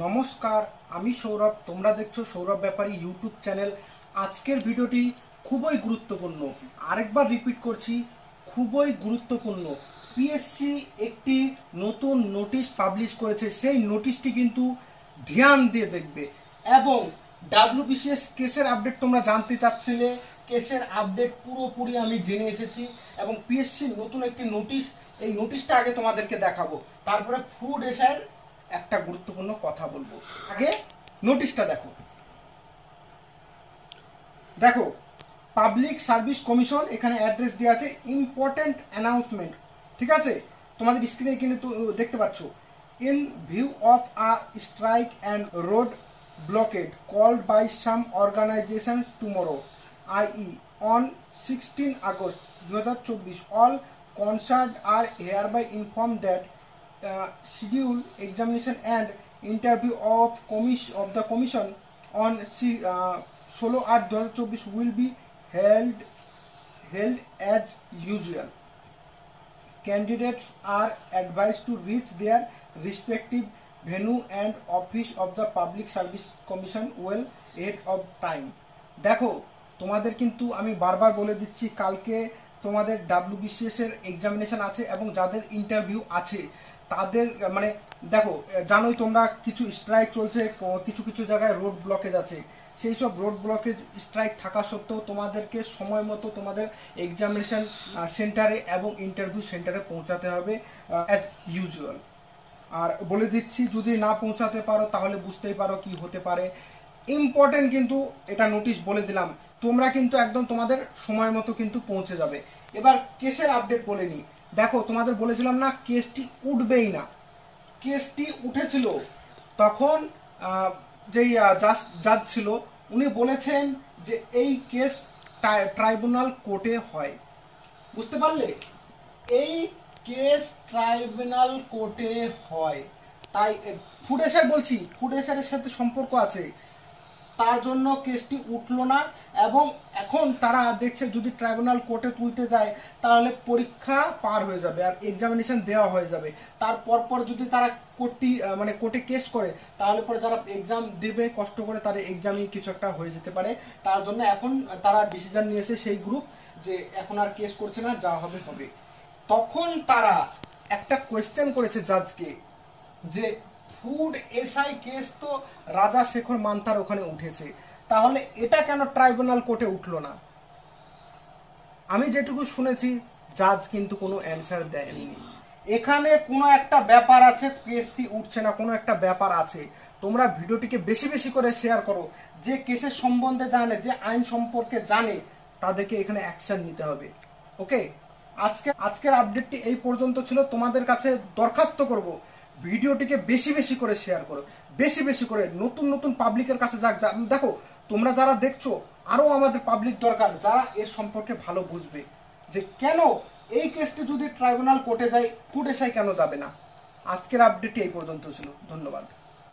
নমস্কার, আমি সৌরভ। তোমরা দেখছো সৌরভ ব্যাপারী ইউটিউব চ্যানেল। আজকের ভিডিওটি খুবই গুরুত্বপূর্ণ। আরেকবার রিপিট করছি, খুবই গুরুত্বপূর্ণ। পিএসসি একটি নতুন নোটিশ পাবলিশ করেছে, সেই নোটিশটি কিন্তু ধ্যান দিয়ে দেখবে। এবং ডাব্লিউবিসিএস কেসের আপডেট তোমরা জানতে চাচ্ছিলে, কেসের আপডেট পুরোপুরি আমি জেনে এসেছি। এবং পিএসসি নতুন একটি নোটিশ, এই নোটিশটা আগে তোমাদেরকে দেখাবো, তারপরে ফুড এসআইয়ের একটা গুরুত্বপূর্ণ কথা বলবো। আগে নোটিশটা দেখো। দেখো, পাবলিক সার্ভিস কমিশন, এখানে অ্যাড্রেস দেওয়া আছে, ইম্পর্টেন্ট অ্যানাউন্সমেন্ট। ঠিক আছে, তোমাদের স্ক্রিনে কিন্তু দেখতে পাচ্ছ। In view of a strike and road blockade called by some organisations tomorrow i.e. on 16 August 2024, all concerned are hereby informed that schedule examination and interview of the commission on 16/8/2024 will be held as usual. Candidates are advised to reach their respective venue and office of the Public Service Commission well ahead of time. দেখো, তোমাদের কিন্তু আমি বারবার বলে দিচ্ছি, কালকে তোমাদের WBCS এর এক্সামিনেশন আছে এবং যাদের ইন্টারভিউ আছে তাদের মানে দেখো, জানোই তোমরা কিছু স্ট্রাইক চলছে, কিছু কিছু জায়গায় রোড ব্লকেজ আছে। সেই সব রোড ব্লকেজ স্ট্রাইক থাকা সত্ত্বেও তোমাদেরকে সময় মতো তোমাদের এক্সামিনেশন সেন্টারে এবং ইন্টারভিউ সেন্টারে পৌঁছাতে হবে অ্যাজ ইউজুয়াল। আর বলে দিচ্ছি, যদি না পৌঁছাতে পারো তাহলে বুঝতেই পারো কি হতে পারে। ইম্পর্টেন্ট কিন্তু এটা নোটিশ বলে দিলাম, তোমরা কিন্তু একদম তোমাদের সময় মতো কিন্তু পৌঁছে যাবে। এবার কেসের আপডেট বলে নি। দেখো, তোমাদের বলেছিলাম না কেসটি উঠবেই না, কেসটি উঠেছিল। তখন যেই জাজ ছিল উনি বলেছেন যে এই কেস ট্রাইব্যুনাল কোর্টে হয়। বুঝতে পারলে, এই কেস ট্রাইব্যুনাল কোর্টে হয়। তাই ফুড এসআই বলছি, ফুড এসআইয়ের সাথে সম্পর্ক আছে, তার জন্য কেসটি উঠলো না। এবং এখন তারা দেখছে যদি ট্রাইব্যুনাল কোর্টে তুলতে যায় তাহলে পরীক্ষা পার হয়ে যাবে আর এক্সামিনেশন দেওয়া হয়ে যাবে। তারপর যদি তারা কোর্টে কেস করে তাহলে পরে যারা এক্সাম দেবে কষ্ট করে, তার এক্সামই কিছু একটা হয়ে যেতে পারে। তার জন্য এখন তারা ডিসিশন নিয়েছে সেই গ্রুপ যে এখন আর কেস করছে না, যা হবে হবে। তখন তারা একটা কোয়েশ্চেন করেছে জাজকে যে ফুড এসআই কেস তো রাজা শেখর মান্থার ওখানে উঠেছে, তাহলে এটা কেন ট্রাইব্যুনাল কোর্টে উঠলো না? আমি যেটুকু শুনেছি জাজ কিন্তু কোনো অ্যানসার দেয়নি। এখানে কোনো একটা ব্যাপার আছে, কেসটি উঠছে না, কোনো একটা ব্যাপার আছে। তোমরা ভিডিওটিকে বেশি বেশি করে শেয়ার করো। যে কেসের সম্বন্ধে জানে, যে আইন সম্পর্কে জানে, তাদেরকে এখানে অ্যাকশন নিতে হবে। ওকে, আজকের আপডেটটি এই পর্যন্ত ছিল। তোমাদের কাছে দরখাস্ত করব, ভিডিওটিকে বেশি বেশি করে শেয়ার করো, বেশি বেশি করে নতুন নতুন পাবলিকের কাছে যাক। দেখো, তোমরা যারা দেখছো, আরো আমাদের পাবলিক দরকার যারা এর সম্পর্কে ভালো বুঝবে যে কেন এই কেসটি যদি ট্রাইব্যুনাল কোর্টে যায় ফুড এসআই কেন যাবে না। আজকের আপডেটটি এই পর্যন্ত ছিল। ধন্যবাদ।